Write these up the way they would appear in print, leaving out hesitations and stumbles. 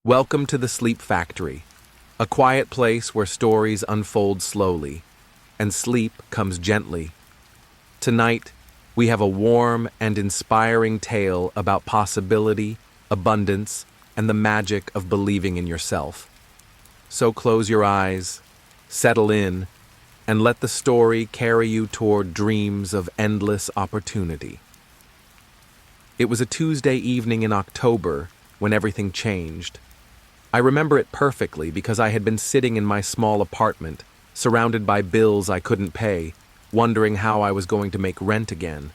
Welcome to the Sleep Factory, a quiet place where stories unfold slowly, and sleep comes gently. Tonight, we have a warm and inspiring tale about possibility, abundance, and the magic of believing in yourself. So close your eyes, settle in, and let the story carry you toward dreams of endless opportunity. It was a Tuesday evening in October when everything changed. I remember it perfectly because I had been sitting in my small apartment, surrounded by bills I couldn't pay, wondering how I was going to make rent again.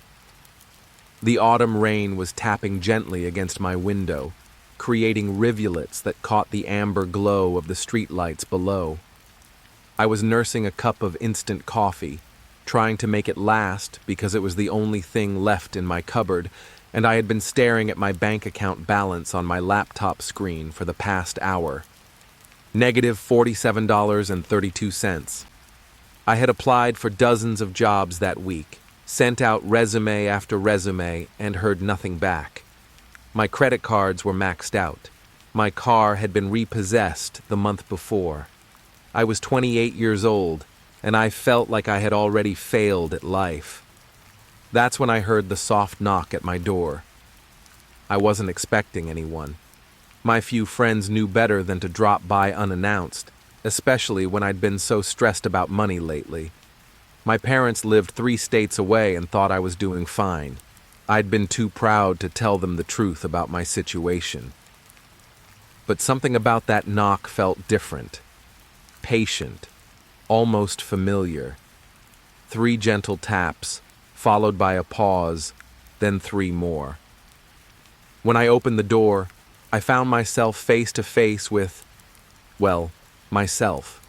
The autumn rain was tapping gently against my window, creating rivulets that caught the amber glow of the streetlights below. I was nursing a cup of instant coffee, trying to make it last because it was the only thing left in my cupboard, and I had been staring at my bank account balance on my laptop screen for the past hour. Negative $47.32. I had applied for dozens of jobs that week, sent out resume after resume, and heard nothing back. My credit cards were maxed out. My car had been repossessed the month before. I was 28 years old, and I felt like I had already failed at life. That's when I heard the soft knock at my door. I wasn't expecting anyone. My few friends knew better than to drop by unannounced, especially when I'd been so stressed about money lately. My parents lived 3 states away and thought I was doing fine. I'd been too proud to tell them the truth about my situation. But something about that knock felt different. Patient, almost familiar. 3 gentle taps, followed by a pause, then 3 more. When I opened the door, I found myself face to face with, well, myself.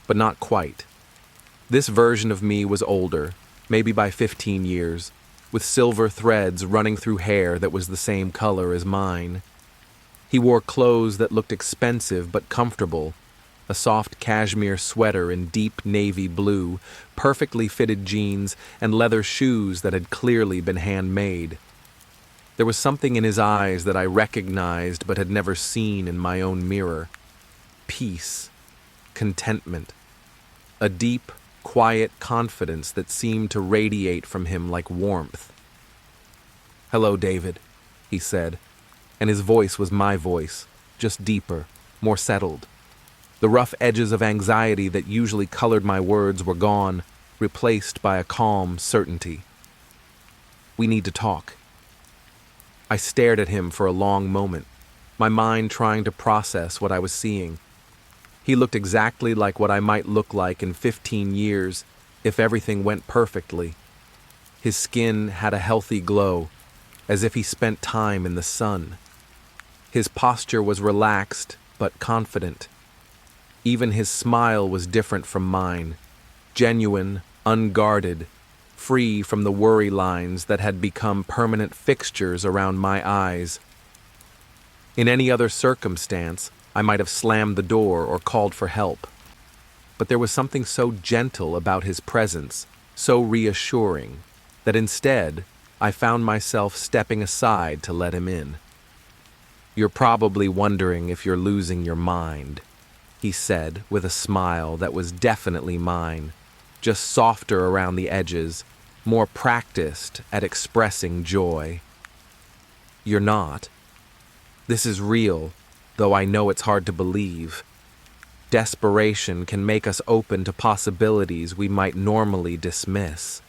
But not quite. This version of me was older, maybe by 15 years, with silver threads running through hair that was the same color as mine. He wore clothes that looked expensive but comfortable, a soft cashmere sweater in deep navy blue, perfectly fitted jeans, and leather shoes that had clearly been handmade. There was something in his eyes that I recognized but had never seen in my own mirror. Peace, contentment, a deep, quiet confidence that seemed to radiate from him like warmth. "Hello, David," he said, and his voice was my voice, just deeper, more settled. The rough edges of anxiety that usually colored my words were gone, replaced by a calm certainty. "We need to talk." I stared at him for a long moment, my mind trying to process what I was seeing. He looked exactly like what I might look like in 15 years if everything went perfectly. His skin had a healthy glow, as if he spent time in the sun. His posture was relaxed but confident. Even his smile was different from mine, genuine, unguarded, free from the worry lines that had become permanent fixtures around my eyes. In any other circumstance, I might have slammed the door or called for help. But there was something so gentle about his presence, so reassuring, that instead, I found myself stepping aside to let him in. "You're probably wondering if you're losing your mind," he said with a smile that was definitely mine, just softer around the edges, more practiced at expressing joy. "You're not. This is real, though I know it's hard to believe. Desperation can make us open to possibilities we might normally dismiss."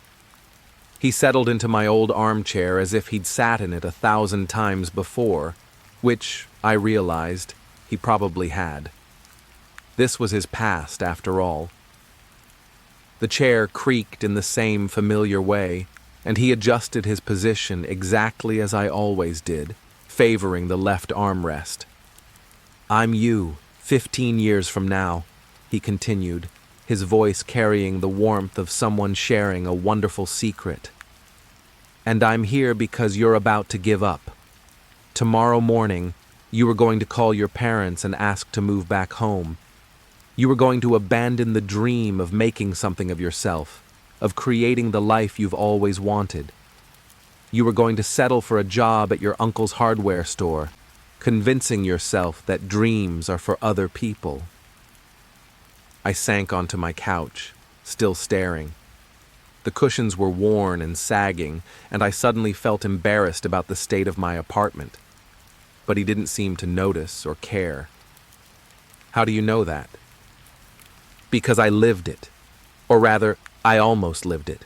He settled into my old armchair as if he'd sat in it 1,000 times before, which, I realized, he probably had. This was his past, after all. The chair creaked in the same familiar way, and he adjusted his position exactly as I always did, favoring the left armrest. "I'm you, 15 years from now," he continued, his voice carrying the warmth of someone sharing a wonderful secret. "And I'm here because you're about to give up. Tomorrow morning, you were going to call your parents and ask to move back home. You were going to abandon the dream of making something of yourself, of creating the life you've always wanted. You were going to settle for a job at your uncle's hardware store, convincing yourself that dreams are for other people. I sank onto my couch, still staring. The cushions were worn and sagging, and I suddenly felt embarrassed about the state of my apartment. But he didn't seem to notice or care. How do you know that? Because I lived it. Or rather, I almost lived it.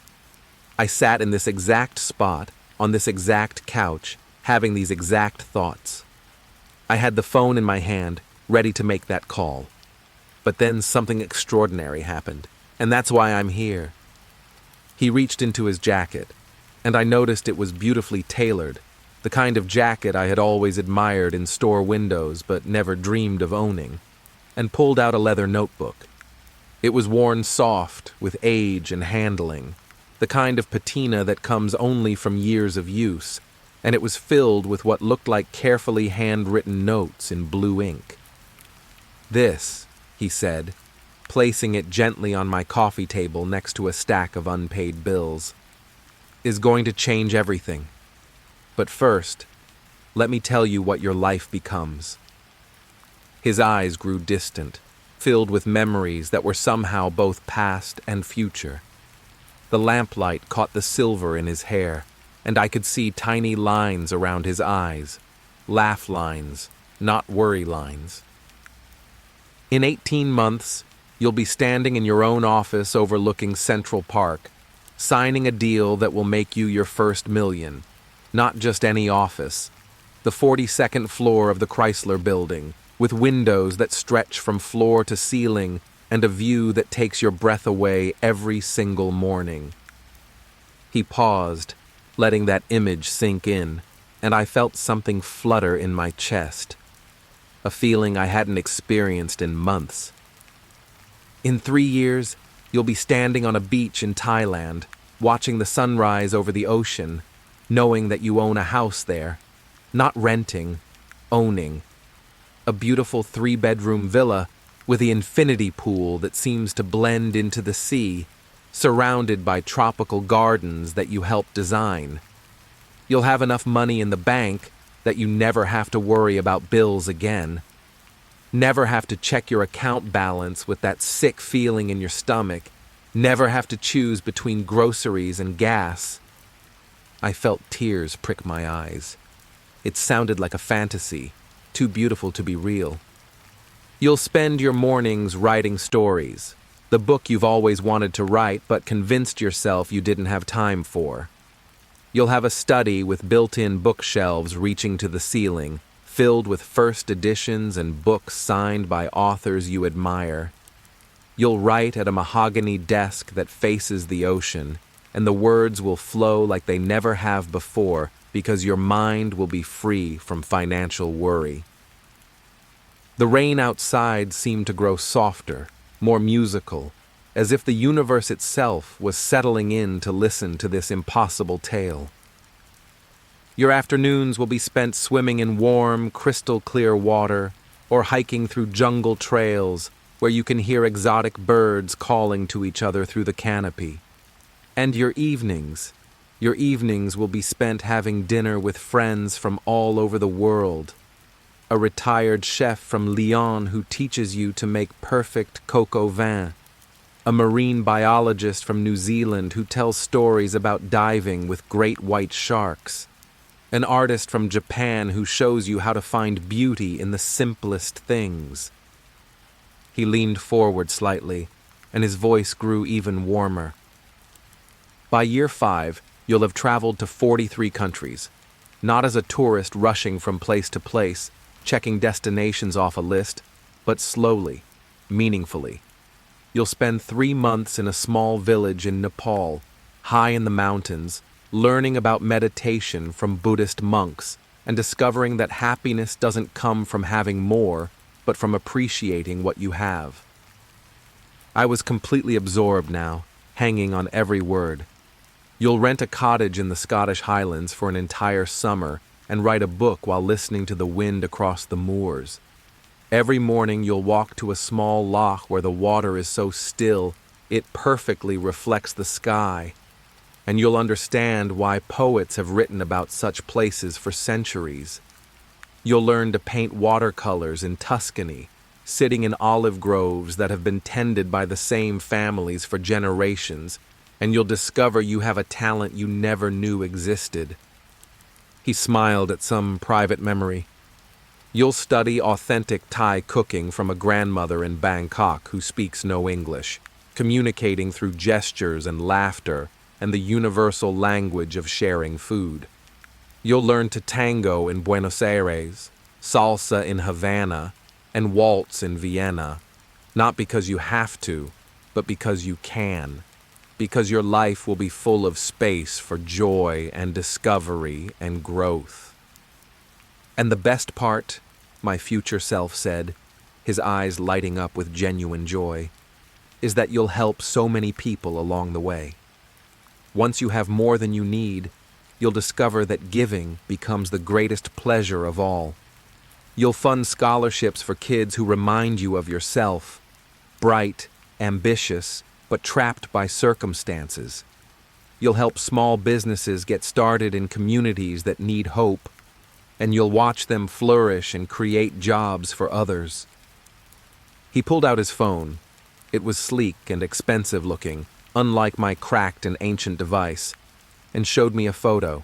I sat in this exact spot, on this exact couch, having these exact thoughts. I had the phone in my hand, ready to make that call. But then something extraordinary happened, and that's why I'm here. He reached into his jacket, and I noticed it was beautifully tailored, the kind of jacket I had always admired in store windows but never dreamed of owning, and pulled out a leather notebook. It was worn soft, with age and handling, the kind of patina that comes only from years of use, and it was filled with what looked like carefully handwritten notes in blue ink. "This," he said, placing it gently on my coffee table next to a stack of unpaid bills, "is going to change everything. But first, let me tell you what your life becomes." His eyes grew distant, filled with memories that were somehow both past and future. The lamplight caught the silver in his hair, and I could see tiny lines around his eyes, laugh lines, not worry lines. "In 18 months, you'll be standing in your own office overlooking Central Park, signing a deal that will make you your first million. Not just any office. The 42nd floor of the Chrysler Building, with windows that stretch from floor to ceiling and a view that takes your breath away every single morning." He paused, letting that image sink in, and I felt something flutter in my chest, a feeling I hadn't experienced in months. "In 3 years, you'll be standing on a beach in Thailand, watching the sunrise over the ocean, knowing that you own a house there, not renting, owning. A beautiful 3-bedroom villa with the infinity pool that seems to blend into the sea, surrounded by tropical gardens that you helped design. You'll have enough money in the bank that you never have to worry about bills again. Never have to check your account balance with that sick feeling in your stomach. Never have to choose between groceries and gas." I felt tears prick my eyes. It sounded like a fantasy, too beautiful to be real. "You'll spend your mornings writing stories, the book you've always wanted to write but convinced yourself you didn't have time for. You'll have a study with built-in bookshelves reaching to the ceiling, filled with first editions and books signed by authors you admire. You'll write at a mahogany desk that faces the ocean, and the words will flow like they never have before because your mind will be free from financial worry." The rain outside seemed to grow softer, more musical, as if the universe itself was settling in to listen to this impossible tale. "Your afternoons will be spent swimming in warm, crystal-clear water or hiking through jungle trails where you can hear exotic birds calling to each other through the canopy. And your evenings will be spent having dinner with friends from all over the world. A retired chef from Lyon who teaches you to make perfect coq au vin. A marine biologist from New Zealand who tells stories about diving with great white sharks. An artist from Japan who shows you how to find beauty in the simplest things." He leaned forward slightly, and his voice grew even warmer. "By year 5, you'll have traveled to 43 countries, not as a tourist rushing from place to place, checking destinations off a list, but slowly, meaningfully. You'll spend 3 months in a small village in Nepal, high in the mountains, learning about meditation from Buddhist monks and discovering that happiness doesn't come from having more, but from appreciating what you have." I was completely absorbed now, hanging on every word. "You'll rent a cottage in the Scottish Highlands for an entire summer and write a book while listening to the wind across the moors. Every morning you'll walk to a small loch where the water is so still it perfectly reflects the sky, and you'll understand why poets have written about such places for centuries. You'll learn to paint watercolors in Tuscany, sitting in olive groves that have been tended by the same families for generations, and you'll discover you have a talent you never knew existed. He smiled at some private memory. You'll study authentic Thai cooking from a grandmother in Bangkok who speaks no English, communicating through gestures and laughter and the universal language of sharing food. You'll learn to tango in Buenos Aires, salsa in Havana, and waltz in Vienna, not because you have to, but because you can, because your life will be full of space for joy and discovery and growth. And the best part, my future self said, his eyes lighting up with genuine joy, is that you'll help so many people along the way. Once you have more than you need, you'll discover that giving becomes the greatest pleasure of all. You'll fund scholarships for kids who remind you of yourself, bright, ambitious, but trapped by circumstances. You'll help small businesses get started in communities that need hope, and you'll watch them flourish and create jobs for others. He pulled out his phone. It was sleek and expensive looking, unlike my cracked and ancient device, and showed me a photo.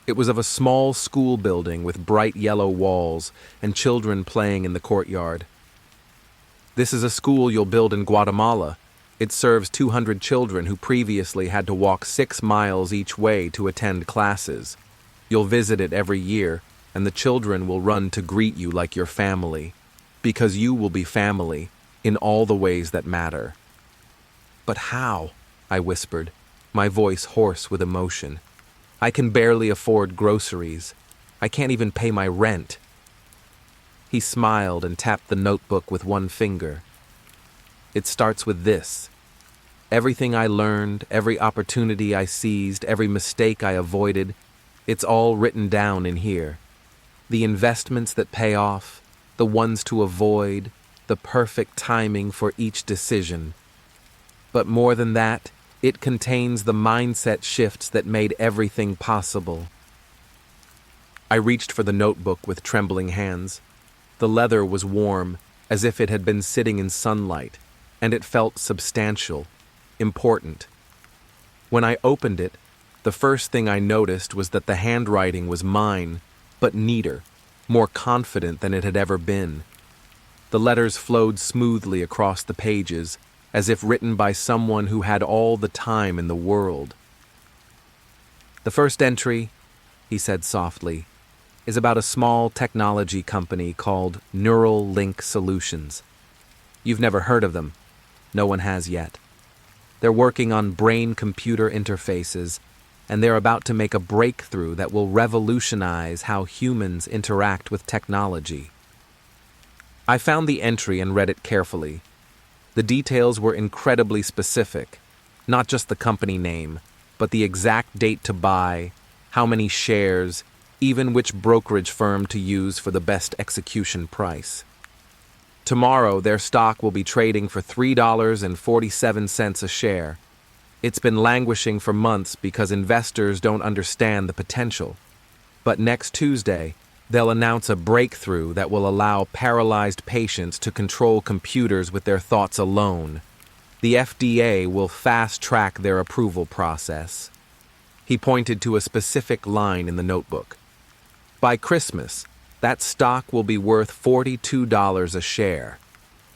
It was of a small school building with bright yellow walls and children playing in the courtyard. This is a school you'll build in Guatemala. It serves 200 children who previously had to walk 6 miles each way to attend classes. You'll visit it every year, and the children will run to greet you like your family, because you will be family in all the ways that matter. But how? I whispered, my voice hoarse with emotion. I can barely afford groceries. I can't even pay my rent. He smiled and tapped the notebook with one finger. It starts with this. Everything I learned, every opportunity I seized, every mistake I avoided, it's all written down in here. The investments that pay off, the ones to avoid, the perfect timing for each decision. But more than that, it contains the mindset shifts that made everything possible. I reached for the notebook with trembling hands. The leather was warm, as if it had been sitting in sunlight, and it felt substantial, important. When I opened it, the first thing I noticed was that the handwriting was mine, but neater, more confident than it had ever been. The letters flowed smoothly across the pages, as if written by someone who had all the time in the world. The first entry, he said softly, is about a small technology company called Neural Link Solutions. You've never heard of them. No one has yet. They're working on brain-computer interfaces, and they're about to make a breakthrough that will revolutionize how humans interact with technology. I found the entry and read it carefully. The details were incredibly specific, not just the company name, but the exact date to buy, how many shares, even which brokerage firm to use for the best execution price. Tomorrow, their stock will be trading for $3.47 a share. It's been languishing for months because investors don't understand the potential. But next Tuesday, they'll announce a breakthrough that will allow paralyzed patients to control computers with their thoughts alone. The FDA will fast-track their approval process. He pointed to a specific line in the notebook. By Christmas, that stock will be worth $42 a share.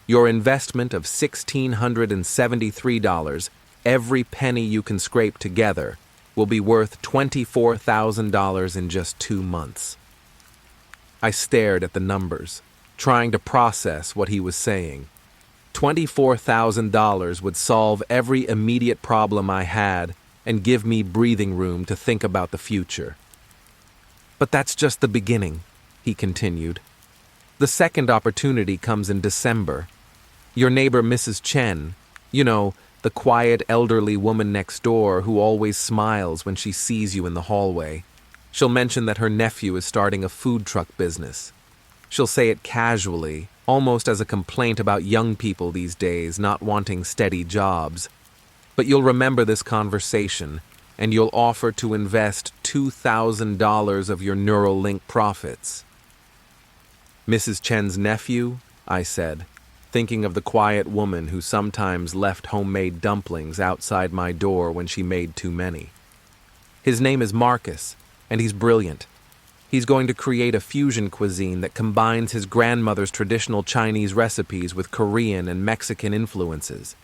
Your investment of $1,673, every penny you can scrape together, will be worth $24,000 in just 2 months. I stared at the numbers, trying to process what he was saying. $24,000 would solve every immediate problem I had and give me breathing room to think about the future. But that's just the beginning, he continued. The second opportunity comes in December. Your neighbor Mrs. Chen, you know, the quiet elderly woman next door who always smiles when she sees you in the hallway. She'll mention that her nephew is starting a food truck business. She'll say it casually, almost as a complaint about young people these days not wanting steady jobs. But you'll remember this conversation, and you'll offer to invest $2,000 of your Neuralink profits. Mrs. Chen's nephew, I said, thinking of the quiet woman who sometimes left homemade dumplings outside my door when she made too many. His name is Marcus, and he's brilliant. He's going to create a fusion cuisine that combines his grandmother's traditional Chinese recipes with Korean and Mexican influences.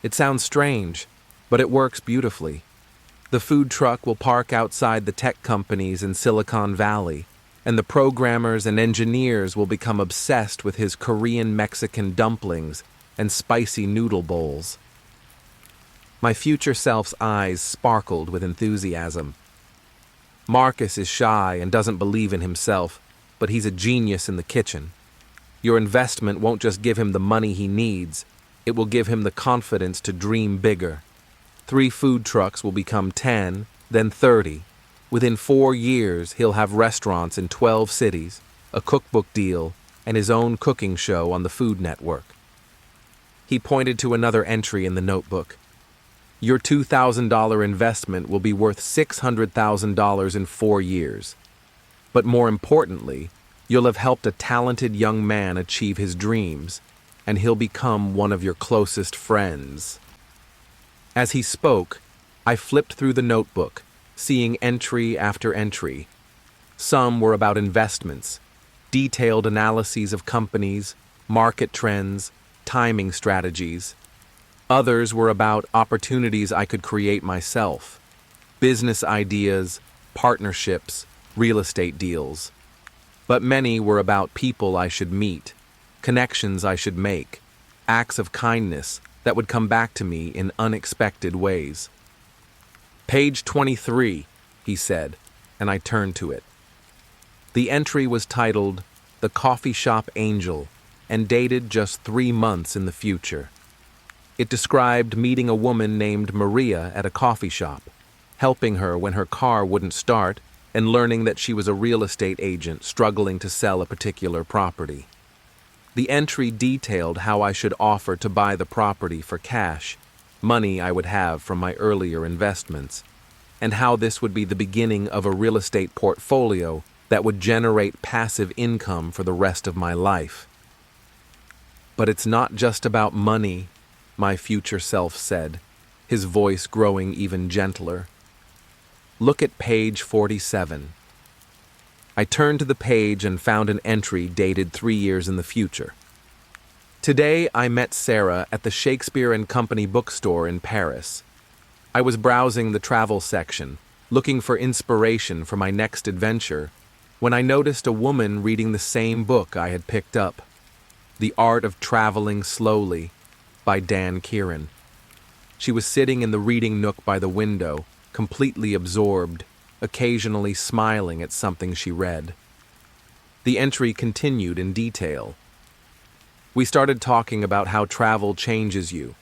It sounds strange, but it works beautifully. The food truck will park outside the tech companies in Silicon Valley, and the programmers and engineers will become obsessed with his Korean Mexican dumplings and spicy noodle bowls. My future self's eyes sparkled with enthusiasm. Marcus is shy and doesn't believe in himself, but he's a genius in the kitchen. Your investment won't just give him the money he needs, it will give him the confidence to dream bigger. 3 food trucks will become 10, then 30. Within 4 years, he'll have restaurants in 12 cities, a cookbook deal, and his own cooking show on the Food Network. He pointed to another entry in the notebook. Your $2,000 investment will be worth $600,000 in 4 years. But more importantly, you'll have helped a talented young man achieve his dreams, and he'll become one of your closest friends. As he spoke, I flipped through the notebook, seeing entry after entry. Some were about investments, detailed analyses of companies, market trends, timing strategies. Others were about opportunities I could create myself, business ideas, partnerships, real estate deals. But many were about people I should meet, connections I should make, acts of kindness that would come back to me in unexpected ways. Page 23, he said, and I turned to it. The entry was titled, The Coffee Shop Angel, and dated just 3 months in the future. It described meeting a woman named Maria at a coffee shop, helping her when her car wouldn't start, and learning that she was a real estate agent struggling to sell a particular property. The entry detailed how I should offer to buy the property for cash, money I would have from my earlier investments, and how this would be the beginning of a real estate portfolio that would generate passive income for the rest of my life. But it's not just about money, my future self said, his voice growing even gentler. Look at page 47. I turned to the page and found an entry dated 3 years in the future. Today I met Sarah at the Shakespeare & Company bookstore in Paris. I was browsing the travel section, looking for inspiration for my next adventure, when I noticed a woman reading the same book I had picked up, The Art of Traveling Slowly, by Dan Kieran. She was sitting in the reading nook by the window, completely absorbed, occasionally smiling at something she read. The entry continued in detail. We started talking about how travel changes you,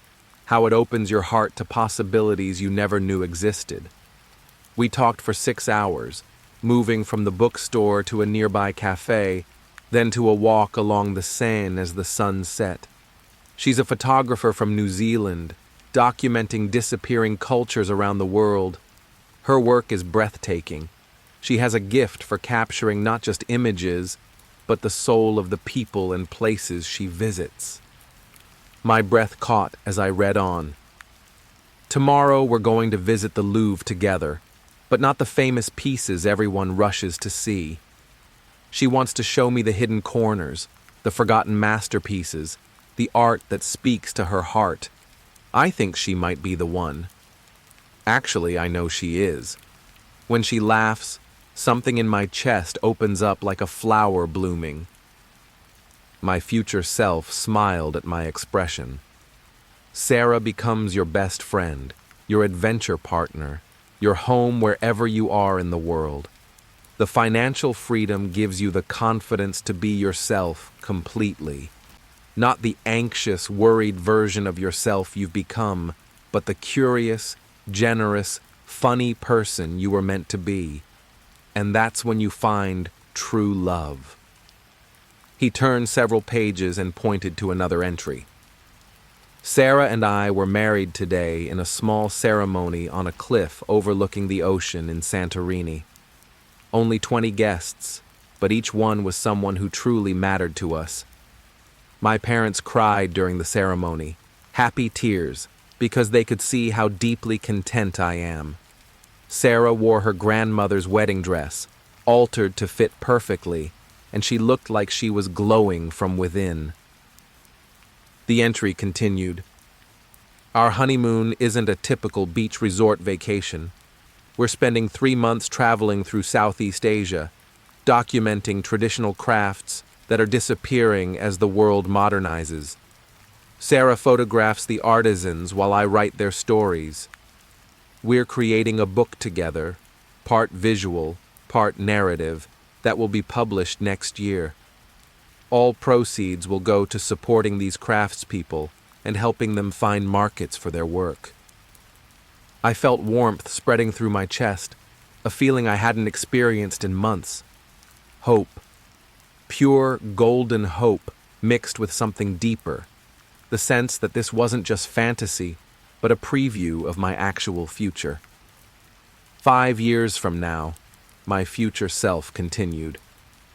how it opens your heart to possibilities you never knew existed. We talked for 6 hours, moving from the bookstore to a nearby cafe, then to a walk along the Seine as the sun set. She's a photographer from New Zealand, documenting disappearing cultures around the world. Her work is breathtaking. She has a gift for capturing not just images, but the soul of the people and places she visits. My breath caught as I read on. Tomorrow we're going to visit the Louvre together, but not the famous pieces everyone rushes to see. She wants to show me the hidden corners, the forgotten masterpieces, the art that speaks to her heart. I think she might be the one. Actually, I know she is. When she laughs, something in my chest opens up like a flower blooming. My future self smiled at my expression. Sarah becomes your best friend, your adventure partner, your home wherever you are in the world. The financial freedom gives you the confidence to be yourself completely. Not the anxious, worried version of yourself you've become, but the curious, generous, funny person you were meant to be. And that's when you find true love. He turned several pages and pointed to another entry. Sarah and I were married today in a small ceremony on a cliff overlooking the ocean in Santorini. Only 20 guests, but each one was someone who truly mattered to us. My parents cried during the ceremony, happy tears, because they could see how deeply content I am. Sarah wore her grandmother's wedding dress, altered to fit perfectly, and she looked like she was glowing from within. The entry continued. Our honeymoon isn't a typical beach resort vacation. We're spending 3 months traveling through Southeast Asia, documenting traditional crafts that are disappearing as the world modernizes. Sarah photographs the artisans while I write their stories. We're creating a book together, part visual, part narrative, that will be published next year. All proceeds will go to supporting these craftspeople and helping them find markets for their work. I felt warmth spreading through my chest, a feeling I hadn't experienced in months. Hope. Pure, golden hope mixed with something deeper. The sense that this wasn't just fantasy, but a preview of my actual future. 5 years from now, my future self continued.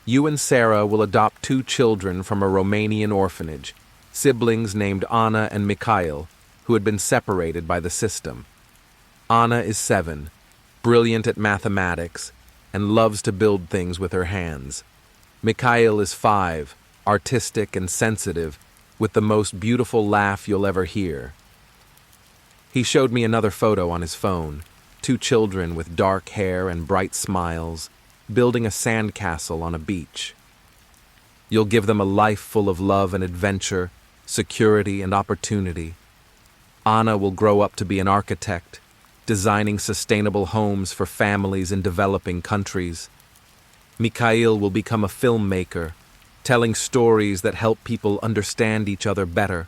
You and Sarah will adopt 2 children from a Romanian orphanage, siblings named Anna and Mikhail, who had been separated by the system. Anna is 7, brilliant at mathematics, and loves to build things with her hands. Mikhail is 5, artistic and sensitive, with the most beautiful laugh you'll ever hear. He showed me another photo on his phone, 2 children with dark hair and bright smiles, building a sandcastle on a beach. You'll give them a life full of love and adventure, security and opportunity. Anna will grow up to be an architect, designing sustainable homes for families in developing countries. Mikhail will become a filmmaker, telling stories that help people understand each other better.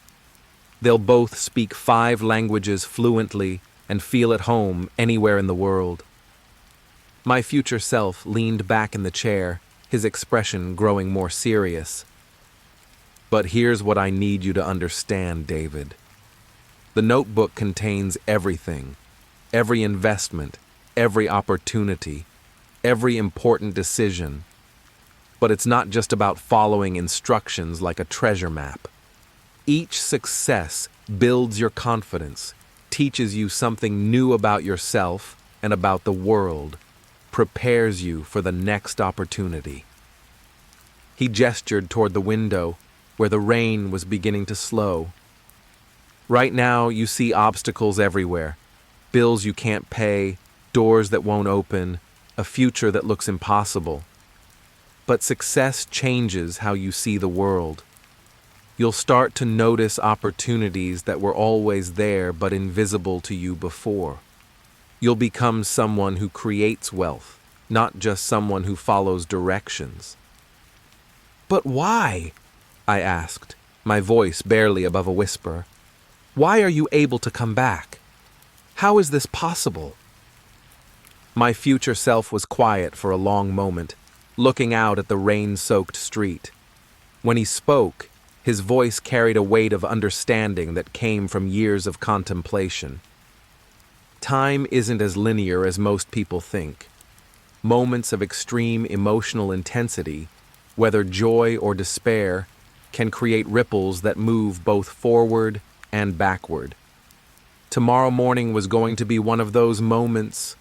They'll both speak 5 languages fluently and feel at home anywhere in the world. My future self leaned back in the chair, his expression growing more serious. But here's what I need you to understand, David. The notebook contains everything, every investment, every opportunity, every important decision. But it's not just about following instructions like a treasure map. Each success builds your confidence, teaches you something new about yourself and about the world, prepares you for the next opportunity. He gestured toward the window, where the rain was beginning to slow. Right now, you see obstacles everywhere. Bills you can't pay, doors that won't open, a future that looks impossible. But success changes how you see the world. You'll start to notice opportunities that were always there but invisible to you before. You'll become someone who creates wealth, not just someone who follows directions. But why? I asked, my voice barely above a whisper. Why are you able to come back? How is this possible? My future self was quiet for a long moment, looking out at the rain-soaked street. When he spoke, his voice carried a weight of understanding that came from years of contemplation. Time isn't as linear as most people think. Moments of extreme emotional intensity, whether joy or despair, can create ripples that move both forward and backward. Tomorrow morning was going to be one of those moments,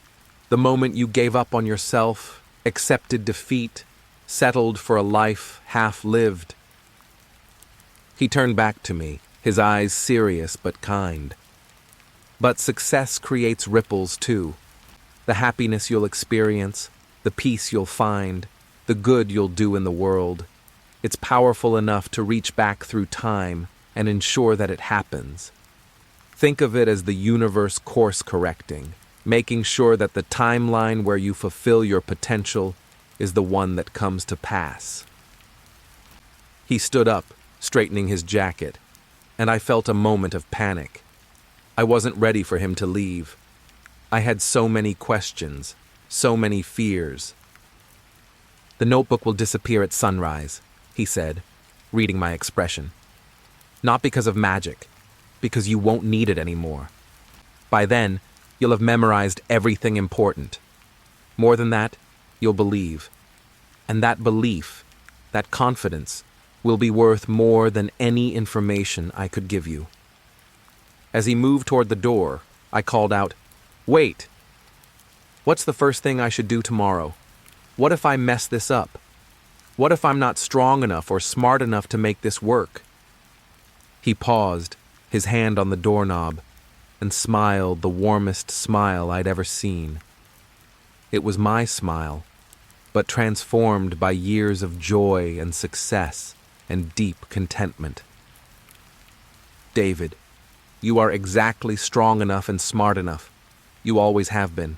the moment you gave up on yourself, accepted defeat, settled for a life half-lived. He turned back to me, his eyes serious but kind. But success creates ripples too. The happiness you'll experience, the peace you'll find, the good you'll do in the world. It's powerful enough to reach back through time and ensure that it happens. Think of it as the universe course correcting, making sure that the timeline where you fulfill your potential is the one that comes to pass. He stood up, straightening his jacket, and I felt a moment of panic. I wasn't ready for him to leave. I had so many questions, so many fears. The notebook will disappear at sunrise, he said, reading my expression. Not because of magic, because you won't need it anymore. By then, you'll have memorized everything important. More than that, you'll believe. And that belief, that confidence, will be worth more than any information I could give you. As he moved toward the door, I called out, "Wait! What's the first thing I should do tomorrow? What if I mess this up? What if I'm not strong enough or smart enough to make this work?" He paused, his hand on the doorknob, and smiled the warmest smile I'd ever seen. It was my smile, but transformed by years of joy and success and deep contentment. "David, you are exactly strong enough and smart enough. You always have been.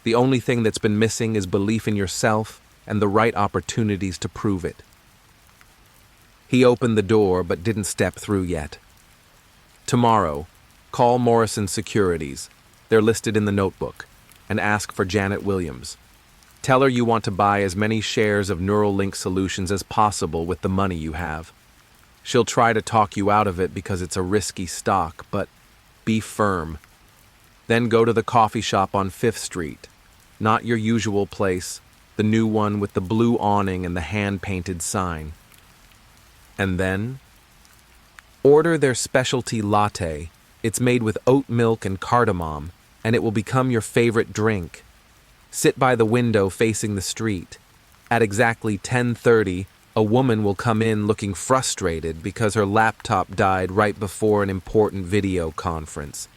The only thing that's been missing is belief in yourself and the right opportunities to prove it." He opened the door but didn't step through yet. "Tomorrow, call Morrison Securities. They're listed in the notebook, and ask for Janet Williams. Tell her you want to buy as many shares of Neuralink Solutions as possible with the money you have. She'll try to talk you out of it because it's a risky stock, but be firm. Then go to the coffee shop on 5th Street. Not your usual place, the new one with the blue awning and the hand-painted sign. And then order their specialty latte. It's made with oat milk and cardamom, and it will become your favorite drink. Sit by the window facing the street. At exactly 10:30, a woman will come in looking frustrated because her laptop died right before an important video conference.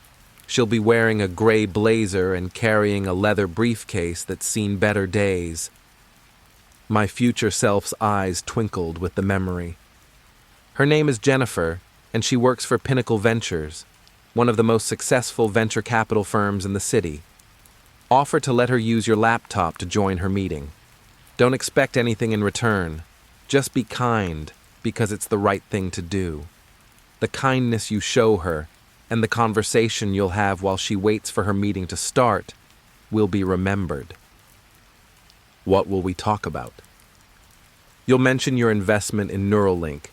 She'll be wearing a gray blazer and carrying a leather briefcase that's seen better days." My future self's eyes twinkled with the memory. "Her name is Jennifer, and she works for Pinnacle Ventures, one of the most successful venture capital firms in the city. Offer to let her use your laptop to join her meeting. Don't expect anything in return. Just be kind, because it's the right thing to do. The kindness you show her, and the conversation you'll have while she waits for her meeting to start, will be remembered." "What will we talk about?" "You'll mention your investment in Neuralink,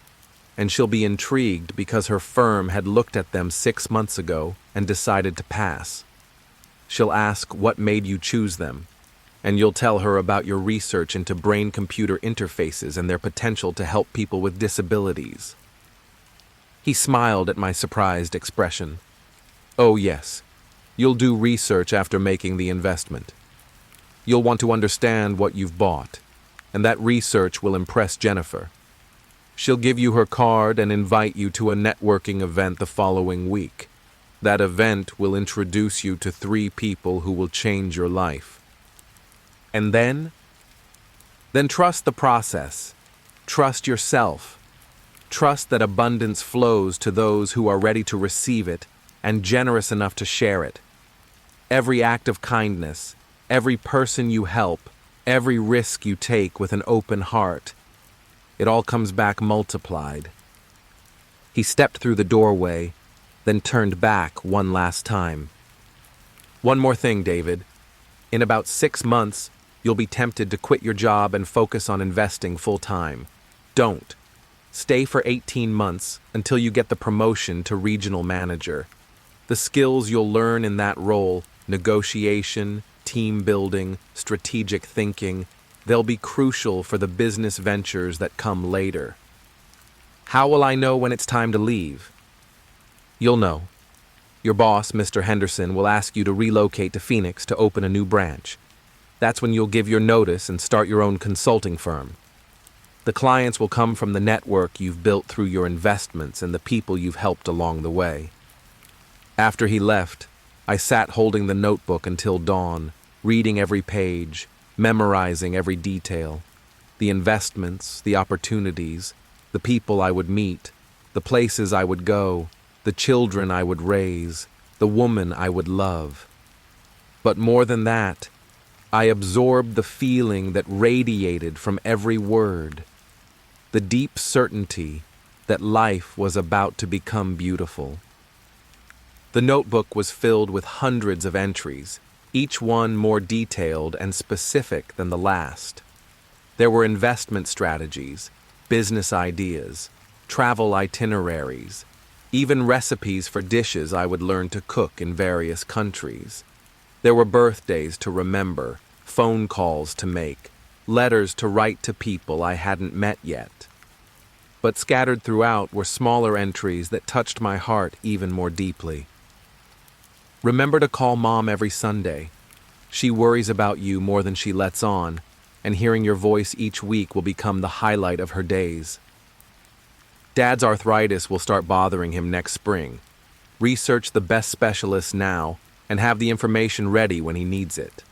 and she'll be intrigued because her firm had looked at them 6 months ago and decided to pass. She'll ask what made you choose them, and you'll tell her about your research into brain-computer interfaces and their potential to help people with disabilities." He smiled at my surprised expression. "Oh yes, you'll do research after making the investment. You'll want to understand what you've bought, and that research will impress Jennifer. She'll give you her card and invite you to a networking event the following week. That event will introduce you to 3 people who will change your life. And then trust the process. Trust yourself. Trust that abundance flows to those who are ready to receive it and generous enough to share it. Every act of kindness, every person you help, every risk you take with an open heart, it all comes back multiplied." He stepped through the doorway, then turned back one last time. "One more thing, David. In about 6 months, you'll be tempted to quit your job and focus on investing full-time. Don't. Stay for 18 months until you get the promotion to regional manager. The skills you'll learn in that role, negotiation, team building, strategic thinking, they'll be crucial for the business ventures that come later. How will I know when it's time to leave? You'll know. Your boss, Mr. Henderson, will ask you to relocate to Phoenix to open a new branch. That's when you'll give your notice and start your own consulting firm. The clients will come from the network you've built through your investments and the people you've helped along the way." After he left, I sat holding the notebook until dawn, reading every page, memorizing every detail. The investments, the opportunities, the people I would meet, the places I would go, the children I would raise, the woman I would love. But more than that, I absorbed the feeling that radiated from every word, the deep certainty that life was about to become beautiful. The notebook was filled with hundreds of entries, each one more detailed and specific than the last. There were investment strategies, business ideas, travel itineraries, even recipes for dishes I would learn to cook in various countries. There were birthdays to remember, phone calls to make, letters to write to people I hadn't met yet. But scattered throughout were smaller entries that touched my heart even more deeply. Remember to call Mom every Sunday. She worries about you more than she lets on, and hearing your voice each week will become the highlight of her days. Dad's arthritis will start bothering him next spring. Research the best specialists now and have the information ready when he needs it.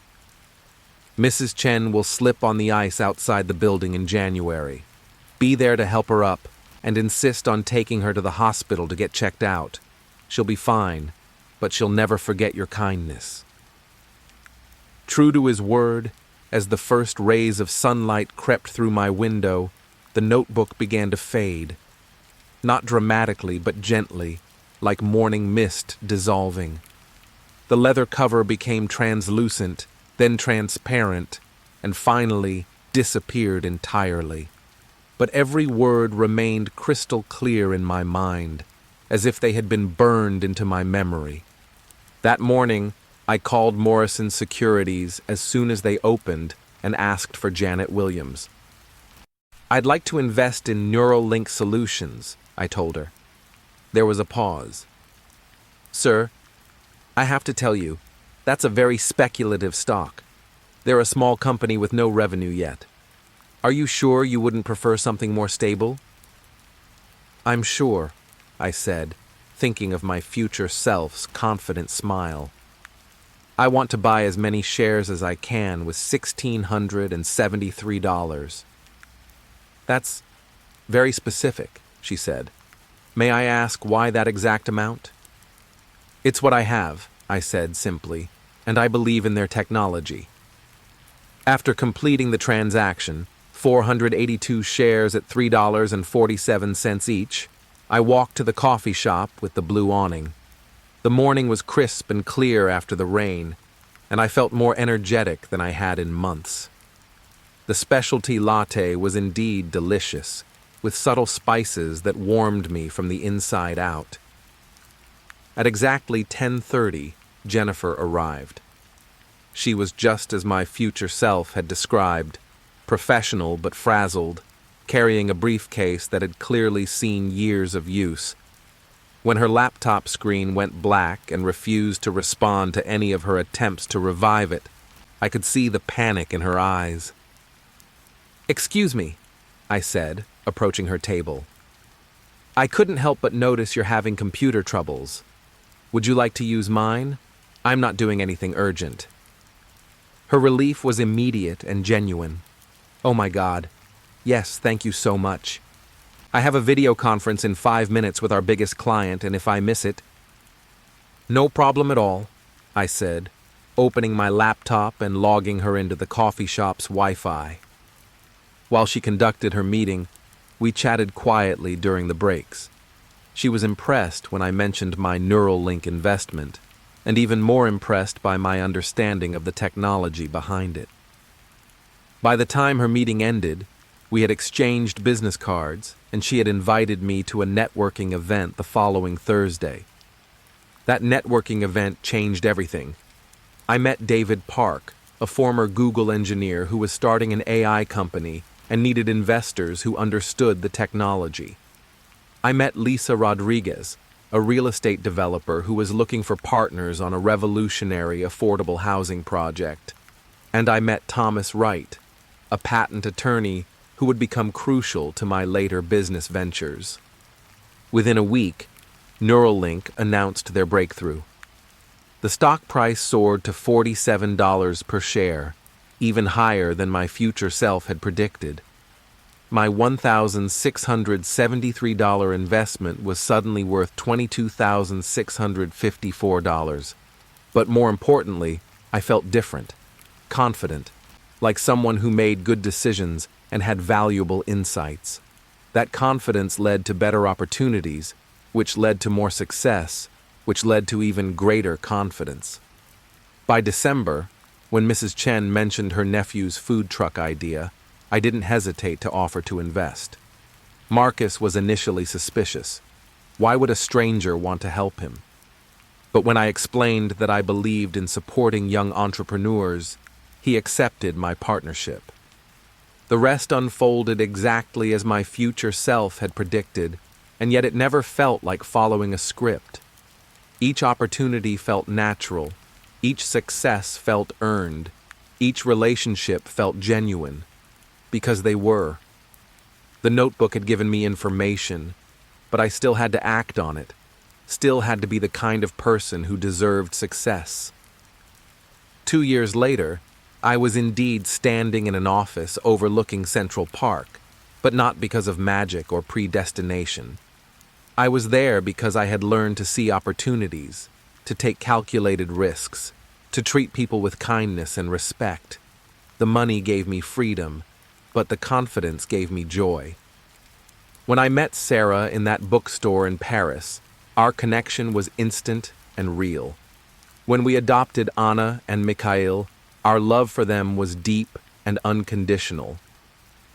Mrs. Chen will slip on the ice outside the building in January. Be there to help her up and insist on taking her to the hospital to get checked out. She'll be fine, but she'll never forget your kindness. True to his word, as the first rays of sunlight crept through my window, the notebook began to fade. Not dramatically, but gently, like morning mist dissolving. The leather cover became translucent, then transparent, and finally disappeared entirely. But every word remained crystal clear in my mind, as if they had been burned into my memory. That morning, I called Morrison Securities as soon as they opened and asked for Janet Williams. I'd like to invest in Neuralink Solutions, I told her. There was a pause. Sir, I have to tell you, that's a very speculative stock. They're a small company with no revenue yet. Are you sure you wouldn't prefer something more stable? I'm sure, I said, thinking of my future self's confident smile. I want to buy as many shares as I can with $1,673. That's very specific, she said. May I ask why that exact amount? It's what I have, I said simply, and I believe in their technology. After completing the transaction, 482 shares at $3.47 each, I walked to the coffee shop with the blue awning. The morning was crisp and clear after the rain, and I felt more energetic than I had in months. The specialty latte was indeed delicious, with subtle spices that warmed me from the inside out. At exactly 10:30, Jennifer arrived. She was just as my future self had described, professional but frazzled, carrying a briefcase that had clearly seen years of use. When her laptop screen went black and refused to respond to any of her attempts to revive it, I could see the panic in her eyes. "Excuse me," I said, approaching her table. "I couldn't help but notice you're having computer troubles. Would you like to use mine? I'm not doing anything urgent." Her relief was immediate and genuine. "Oh my God. Yes, thank you so much. I have a video conference in 5 minutes with our biggest client, and if I miss it—" "No problem at all," I said, opening my laptop and logging her into the coffee shop's Wi-Fi. While she conducted her meeting, we chatted quietly during the breaks. She was impressed when I mentioned my Neuralink investment, and even more impressed by my understanding of the technology behind it. By the time her meeting ended, we had exchanged business cards, and she had invited me to a networking event the following Thursday. That networking event changed everything. I met David Park, a former Google engineer who was starting an AI company and needed investors who understood the technology. I met Lisa Rodriguez, a real estate developer who was looking for partners on a revolutionary affordable housing project. And I met Thomas Wright, a patent attorney who would become crucial to my later business ventures. Within a week, Neuralink announced their breakthrough. The stock price soared to $47 per share, even higher than my future self had predicted. My $1,673 investment was suddenly worth $22,654. But more importantly, I felt different, confident, like someone who made good decisions and had valuable insights. That confidence led to better opportunities, which led to more success, which led to even greater confidence. By December, when Mrs. Chen mentioned her nephew's food truck idea, I didn't hesitate to offer to invest. Marcus was initially suspicious. Why would a stranger want to help him? But when I explained that I believed in supporting young entrepreneurs, he accepted my partnership. The rest unfolded exactly as my future self had predicted, and yet it never felt like following a script. Each opportunity felt natural, each success felt earned, each relationship felt genuine, because they were. The notebook had given me information, but I still had to act on it, still had to be the kind of person who deserved success. 2 years later, I was indeed standing in an office overlooking Central Park, but not because of magic or predestination. I was there because I had learned to see opportunities, to take calculated risks, to treat people with kindness and respect. The money gave me freedom, but the confidence gave me joy. When I met Sarah in that bookstore in Paris, our connection was instant and real. When we adopted Anna and Mikhail, our love for them was deep and unconditional.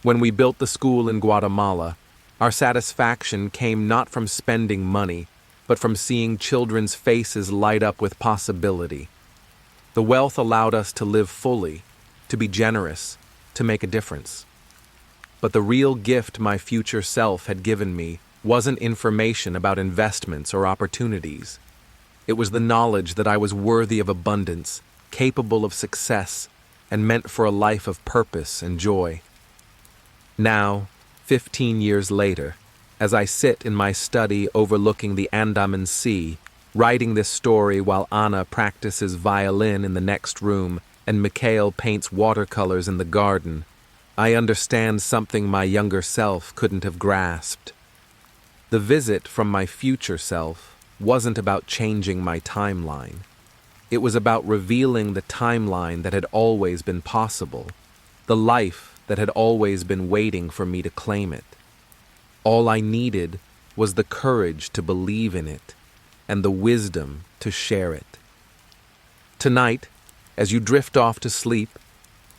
When we built the school in Guatemala, our satisfaction came not from spending money, but from seeing children's faces light up with possibility. The wealth allowed us to live fully, to be generous, to make a difference. But the real gift my future self had given me wasn't information about investments or opportunities. It was the knowledge that I was worthy of abundance, capable of success, and meant for a life of purpose and joy. Now, 15 years later, as I sit in my study overlooking the Andaman Sea, writing this story while Anna practices violin in the next room and Mikhail paints watercolors in the garden, I understand something my younger self couldn't have grasped. The visit from my future self wasn't about changing my timeline. It was about revealing the timeline that had always been possible, the life that had always been waiting for me to claim it. All I needed was the courage to believe in it and the wisdom to share it. Tonight, as you drift off to sleep,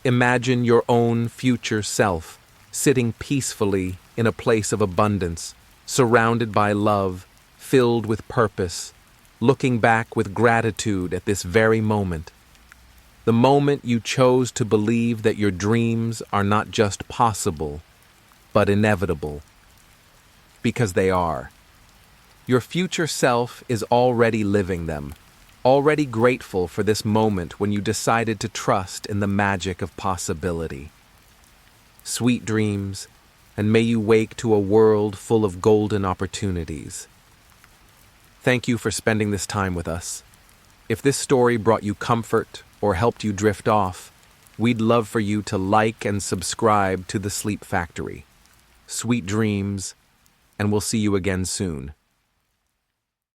imagine your own future self sitting peacefully in a place of abundance, surrounded by love, filled with purpose, looking back with gratitude at this very moment. The moment you chose to believe that your dreams are not just possible, but inevitable. Because they are. Your future self is already living them, already grateful for this moment when you decided to trust in the magic of possibility. Sweet dreams, and may you wake to a world full of golden opportunities. Thank you for spending this time with us. If this story brought you comfort or helped you drift off, we'd love for you to like and subscribe to The Sleep Factory. Sweet dreams, and we'll see you again soon.